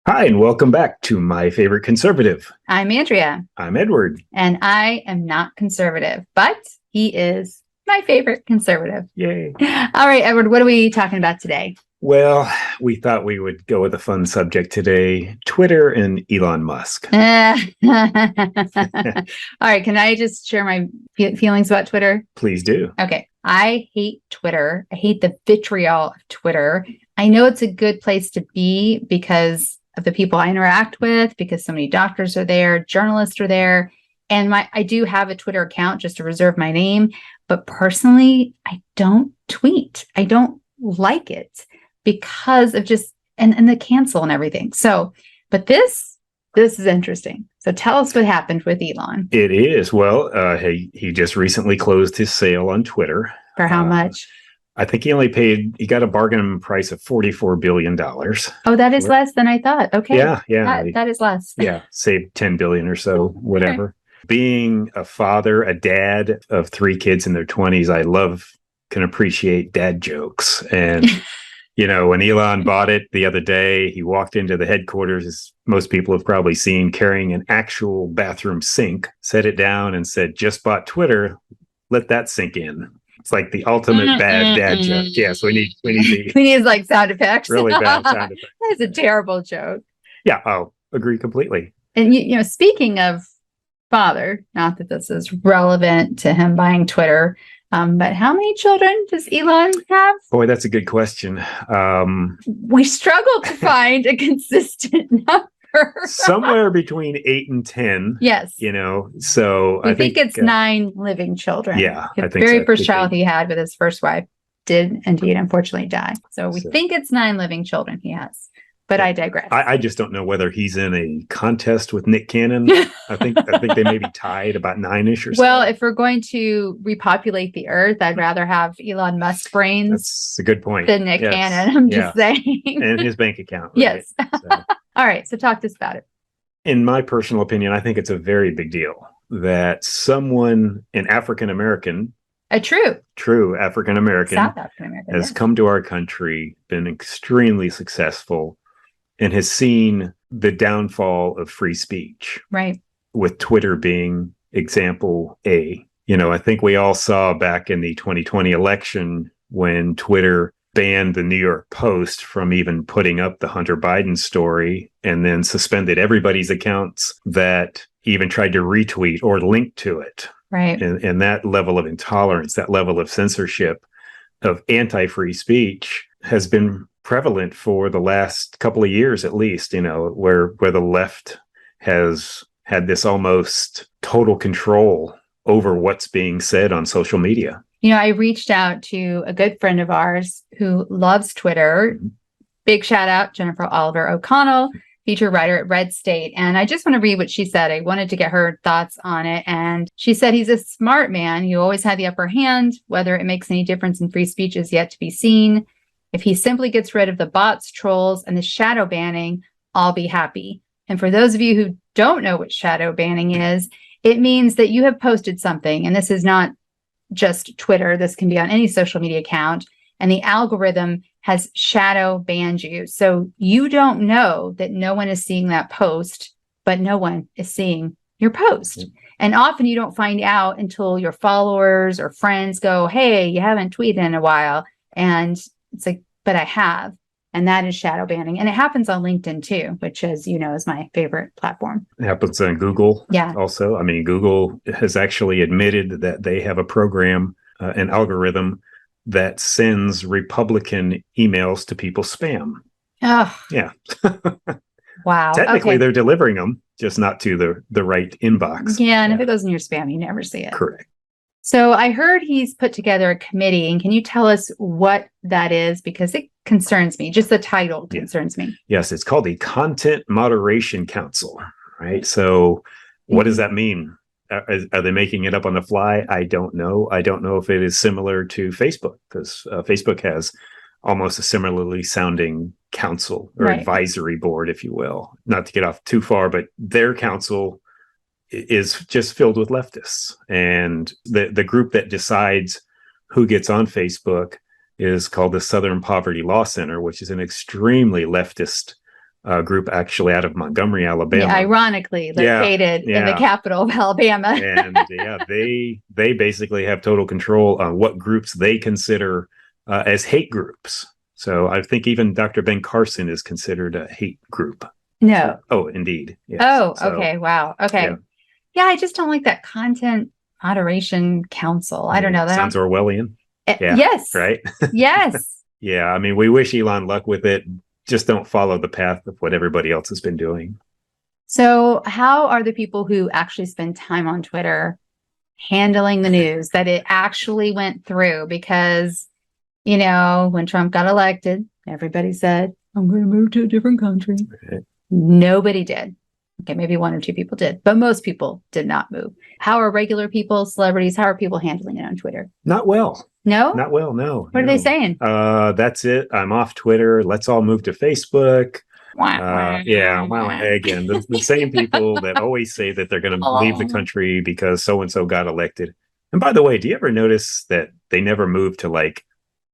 Hi, and welcome back to My Favorite Conservative. I'm Andrea. I'm Edward. And I am not conservative, but he is my favorite conservative. Yay. All right, Edward, what are we talking about today? Well, we thought we would go with a fun subject today, Twitter and Elon Musk. All right, can I just share my feelings about Twitter? Please do. Okay, I hate Twitter. I hate the vitriol of Twitter. I know it's a good place to be because of the people I interact with, because so many doctors are there, journalists are there. And I do have a Twitter account just to reserve my name. But personally, I don't tweet. I don't like it because of just and the cancel and everything. So, but this is interesting. So tell us what happened with Elon. It is. Well, he just recently closed his sale on Twitter. For how much? I think he got a bargain price of $44 billion. Oh, that is less than I thought. Okay. Yeah. That is less. Yeah, saved 10 billion or so, whatever. Okay. Being a father, a dad of 3 kids in their 20s, can appreciate dad jokes. And, when Elon bought it the other day, he walked into the headquarters, as most people have probably seen, carrying an actual bathroom sink, set it down and said, "Just bought Twitter. Let that sink in." It's like the ultimate bad dad joke. Yes, we need like sound effects. Really bad sound effects. That's a terrible joke. Yeah, I'll agree completely. And speaking of father, not that this is relevant to him buying Twitter, but how many children does Elon have? Boy, that's a good question. We struggle to find a consistent number. Somewhere between 8 and 10. Yes. So I think it's 9 living children. Yeah. The very first child he had with his first wife did indeed unfortunately die. So we think it's 9 living children he has. But I digress. I just don't know whether he's in a contest with Nick Cannon. I think they may be tied about 9-ish or so. Well, if we're going to repopulate the earth, I'd rather have Elon Musk brains. That's a good point. Than Nick Cannon. I'm just saying. And his bank account. Right? Yes. So. All right. So talk to us about it. In my personal opinion, I think it's a very big deal that someone, an African American, a true African American, South African American, has come to our country, been extremely successful, and has seen the downfall of free speech. Right. With Twitter being example A. I think we all saw back in the 2020 election when Twitter banned the New York Post from even putting up the Hunter Biden story, and then suspended everybody's accounts that even tried to retweet or link to it. Right. And that level of intolerance, that level of censorship, of anti-free speech has been prevalent for the last couple of years, at least, where the left has had this almost total control over what's being said on social media. I reached out to a good friend of ours who loves Twitter. Big shout out, Jennifer Oliver O'Connell, feature writer at Red State. And I just want to read what she said. I wanted to get her thoughts on it. And she said, he's a smart man. You always had the upper hand. Whether it makes any difference in free speech is yet to be seen. If he simply gets rid of the bots, trolls, and the shadow banning, I'll be happy. And for those of you who don't know what shadow banning is, it means that you have posted something, and this is not just Twitter. This can be on any social media account, and the algorithm has shadow banned you. So you don't know that no one is seeing that post, but no one is seeing your post. Mm-hmm. And often you don't find out until your followers or friends go, "Hey, you haven't tweeted in a while." And it's like, but I have. And that is shadow banning. And it happens on LinkedIn too, which, as you know, is my favorite platform. It happens on Google. Yeah. Also, Google has actually admitted that they have a program, an algorithm that sends Republican emails to people's spam. Oh. Yeah. Wow. Technically, they're delivering them, just not to the right inbox. Yeah. And if it goes in your spam, you never see it. Correct. So I heard he's put together a committee, and can you tell us what that is? Because it concerns me. Just the title concerns me. Yes, it's called the Content Moderation Council, right? So what does that mean? Are they making it up on the fly? I don't know. I don't know if it is similar to Facebook, because Facebook has almost a similarly sounding council or advisory board, if you will. Not to get off too far, but their council is just filled with leftists. And the group that decides who gets on Facebook is called the Southern Poverty Law Center, which is an extremely leftist group actually out of Montgomery, Alabama. Yeah, ironically located in the capital of Alabama. And they basically have total control on what groups they consider as hate groups. So I think even Dr. Ben Carson is considered a hate group. No. Oh, indeed. Yes. Oh, okay. Wow. Okay. Yeah, I just don't like that content moderation council. I don't know. That sounds Orwellian. Yes. Right? Yes. Yeah. I mean, we wish Elon luck with it. Just don't follow the path of what everybody else has been doing. So how are the people who actually spend time on Twitter handling the news that it actually went through? Because, you know, when Trump got elected, everybody said, I'm going to move to a different country. Okay. Nobody did. Okay, maybe one or two people did, but most people did not move. How are regular people, celebrities, how are people handling it on Twitter? Not well. No? Not well, no. What are they saying? That's it. I'm off Twitter. Let's all move to Facebook. Again, the same people that always say that they're going to leave the country because so-and-so got elected. And by the way, do you ever notice that they never move to like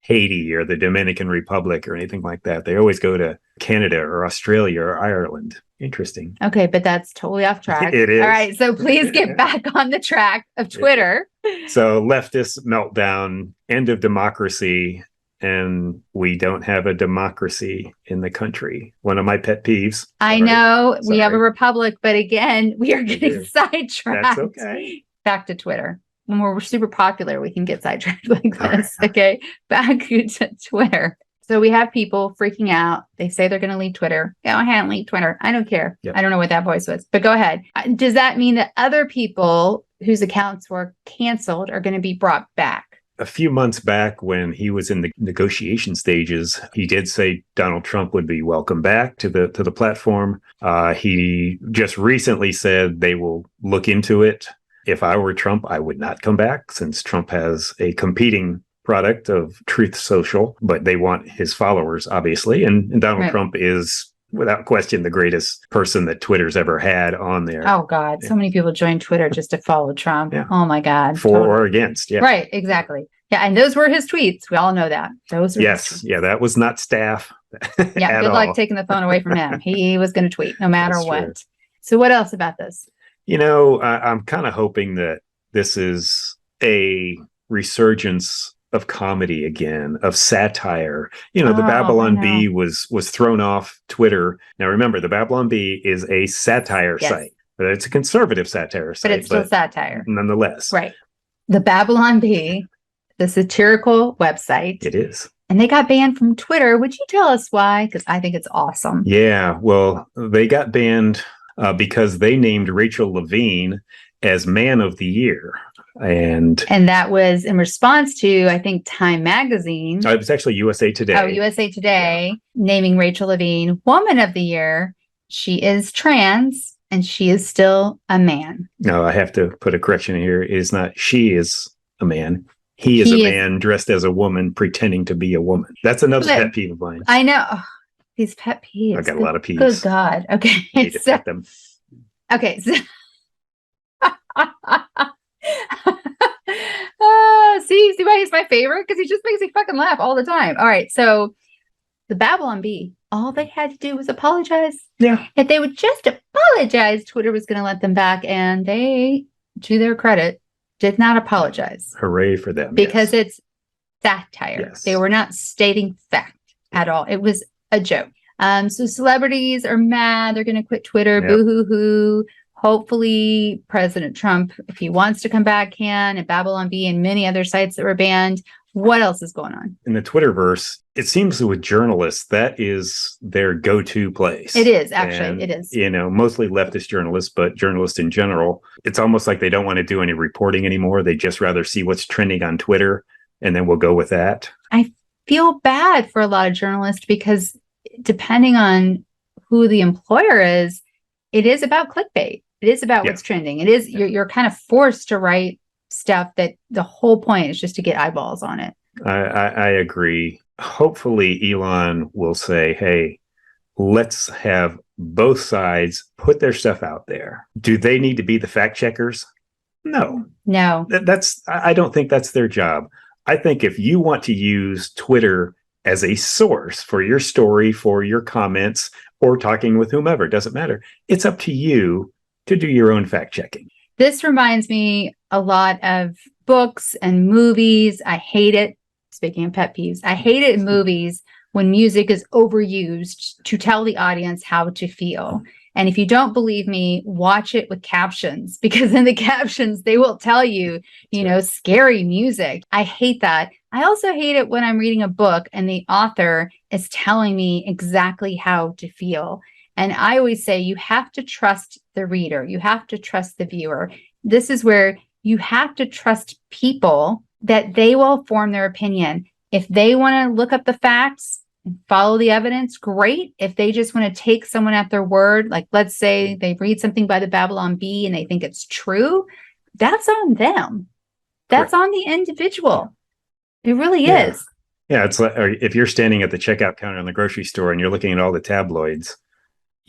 Haiti or the Dominican Republic or anything like that? They always go to Canada or Australia or Ireland. Interesting. Okay, but that's totally off track. It is. All right, so please get back on the track of Twitter. So leftist meltdown, end of democracy, and we don't have a democracy in the country. One of my pet peeves. I know we have a republic, but again, we are getting sidetracked. That's okay. Back to Twitter. When we're super popular, we can get sidetracked like this. Okay, back to Twitter. So we have people freaking out. They say they're going to leave Twitter. Go ahead and leave Twitter. I don't care. Yep. I don't know what that voice was, but go ahead. Does that mean that other people whose accounts were canceled are going to be brought back? A few months back when he was in the negotiation stages, he did say Donald Trump would be welcome back to the platform. He just recently said they will look into it. If I were Trump, I would not come back since Trump has a competing product of Truth Social, but they want his followers, obviously. And Donald Trump is, without question, the greatest person that Twitter's ever had on there. Oh, God. So many people joined Twitter just to follow Trump. Yeah. Oh, my God. For or against. Yeah. Right. Exactly. Yeah. And those were his tweets. We all know that. Those were his tweets. Yeah. That was not staff. Yeah. Good luck taking the phone away from him. He was going to tweet no matter what. True. So what else about this? You know, I'm kind of hoping that this is a resurgence of comedy again, of satire. You know, the Babylon Bee was thrown off Twitter. Now, remember, the Babylon Bee is a satire site. But it's a conservative satire site. But it's still satire. Nonetheless. Right. The Babylon Bee, the satirical website. It is. And they got banned from Twitter. Would you tell us why? Because I think it's awesome. Yeah, well, they got banned because they named Rachel Levine as Man of the Year. And that was in response to, I think, Time Magazine. It was actually USA Today. Oh, USA Today, naming Rachel Levine Woman of the Year. She is trans, and she is still a man. No, I have to put a correction here. It is not she is a man. He is a man dressed as a woman, pretending to be a woman. That's another pet peeve of mine. I know. These pet peeves. I got a lot of peeves. Good God. Okay. Need to pet them. Okay. So see why he's my favorite? Because he just makes me fucking laugh all the time. All right, so the Babylon Bee, all they had to do was apologize. Yeah. If they would just apologize, Twitter was going to let them back, and they, to their credit, did not apologize. Hooray for them. Because it's satire. Yes. They were not stating fact at all. It was a joke. So celebrities are mad. They're going to quit Twitter. Yep. Boo-hoo-hoo. Hopefully, President Trump, if he wants to come back, can, and Babylon Bee and many other sites that were banned. What else is going on? In the Twitterverse, it seems that with journalists, that is their go-to place. It is, actually. It is. You know, mostly leftist journalists, but journalists in general. It's almost like they don't want to do any reporting anymore. They just rather see what's trending on Twitter, and then we'll go with that. I feel bad for a lot of journalists because depending on who the employer is, it is about clickbait. It is about what's trending. It is you're kind of forced to write stuff that the whole point is just to get eyeballs on it. I agree. Hopefully Elon will say, hey, let's have both sides put their stuff out there. Do they need to be the fact checkers? No. I don't think that's their job. I think if you want to use Twitter as a source for your story, for your comments, or talking with whomever, doesn't matter. It's up to you to do your own fact checking. This reminds me a lot of books and movies. I hate it. Speaking of pet peeves, I hate it in movies when music is overused to tell the audience how to feel. And if you don't believe me, watch it with captions, because in the captions, they will tell you, scary music. I hate that. I also hate it when I'm reading a book and the author is telling me exactly how to feel. And I always say you have to trust the reader. You have to trust the viewer. This is where you have to trust people that they will form their opinion. If they want to look up the facts and follow the evidence, great. If they just want to take someone at their word, like let's say they read something by the Babylon Bee and they think it's true, that's on them. That's on the individual. It really is. Yeah, it's like if you're standing at the checkout counter in the grocery store and you're looking at all the tabloids,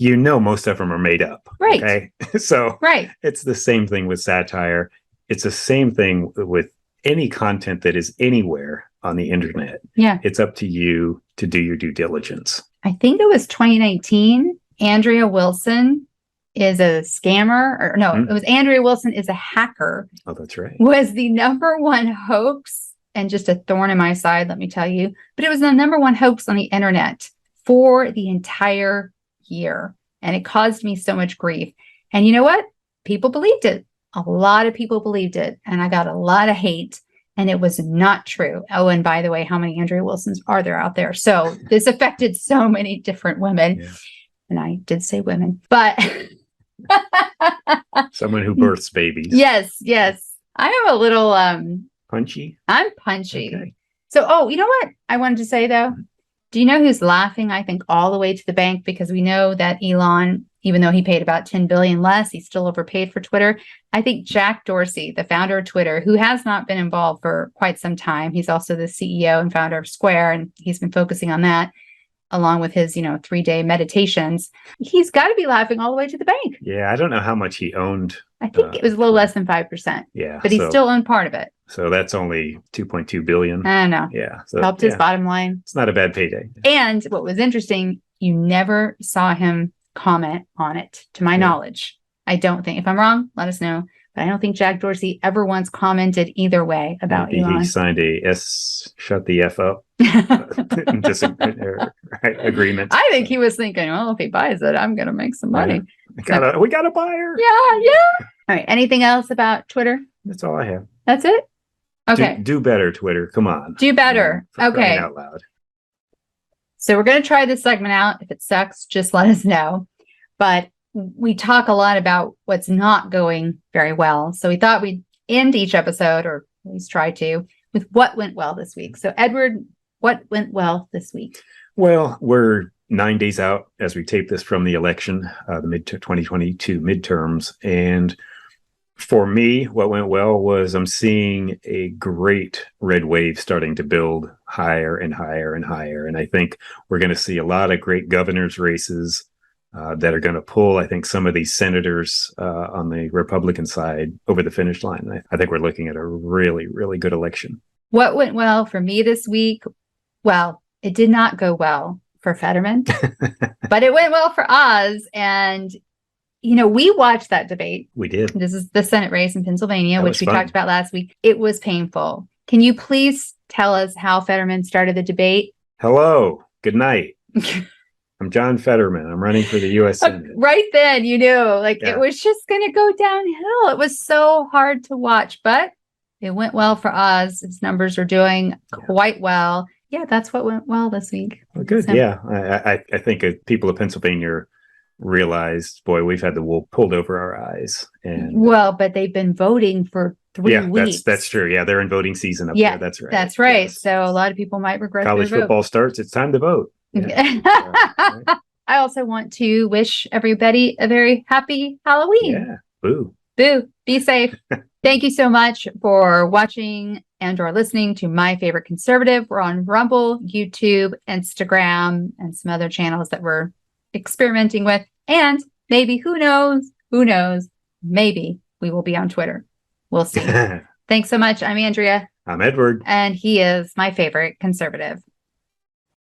most of them are made up. Right. Okay. So it's the same thing with satire. It's the same thing with any content that is anywhere on the internet. Yeah. It's up to you to do your due diligence. I think it was 2019. Andrea Wilson is a scammer, or no, it was Andrea Wilson is a hacker. Oh, that's right. Was the #1 hoax, and just a thorn in my side, let me tell you. But it was the #1 hoax on the internet for the entire year. And it caused me so much grief. And you know what? People believed it. A lot of people believed it. And I got a lot of hate. And it was not true. Oh, and by the way, how many Andrea Wilsons are there out there? So this affected so many different women. Yeah. And I did say women, but someone who births babies. Yes. I am a little punchy. I'm punchy. Okay. So, you know what I wanted to say though? Do you know who's laughing, I think, all the way to the bank? Because we know that Elon, even though he paid about $10 billion less, he's still overpaid for Twitter. I think Jack Dorsey, the founder of Twitter, who has not been involved for quite some time. He's also the CEO and founder of Square, and he's been focusing on that along with his, 3-day meditations. He's got to be laughing all the way to the bank. Yeah, I don't know how much he owned. I think it was a little less than 5%. Yeah. But he still owned part of it. So that's only $2.2 billion. I know. Yeah. So, helped his bottom line. It's not a bad payday. And what was interesting, you never saw him comment on it, to my knowledge. I don't think, if I'm wrong, let us know. But I don't think Jack Dorsey ever once commented either way about Maybe Elon. He signed a shut the F up agreement. I think he was thinking, well, if he buys it, I'm going to make some money. We got a buyer. Yeah. All right. Anything else about Twitter? That's all I have. That's it? Okay. Do better, Twitter. Come on. Do better. Okay. Out loud. So we're going to try this segment out. If it sucks, just let us know. But we talk a lot about what's not going very well. So we thought we'd end each episode, or at least try to, with what went well this week. So Edward, what went well this week? Well, we're 9 days out as we tape this from the election, the 2022 midterms. And for me, what went well was I'm seeing a great red wave starting to build higher and higher and higher. And I think we're going to see a lot of great governors' races that are going to pull, I think, some of these senators on the Republican side over the finish line. I think we're looking at a really, really good election. What went well for me this week? Well, it did not go well for Fetterman, but it went well for Oz. And, we watched that debate. We did. This is the Senate race in Pennsylvania, which we fun. talked about last week. It was painful. Can you please tell us how Fetterman started the debate? Hello. Good night. I'm John Fetterman. I'm running for the U.S. Senate. Right then, it was just going to go downhill. It was so hard to watch, but it went well for Oz. Its numbers are doing quite well. Yeah, that's what went well this week. Well, good. So, I think people of Pennsylvania realized, boy, we've had the wool pulled over our eyes. And but they've been voting for 3 weeks. That's true. Yeah, they're in voting season up there. That's right. That's right. Yes. So a lot of people might regret college football starts. It's time to vote. Yeah. Right. I also want to wish everybody a very happy Halloween. Yeah. Boo. Boo. Be safe. Thank you so much for watching and/or listening to My Favorite Conservative. We're on Rumble, YouTube, Instagram, and some other channels that we're experimenting with. And maybe, who knows, maybe we will be on Twitter. We'll see. Thanks so much. I'm Andrea. I'm Edward. And he is My Favorite Conservative.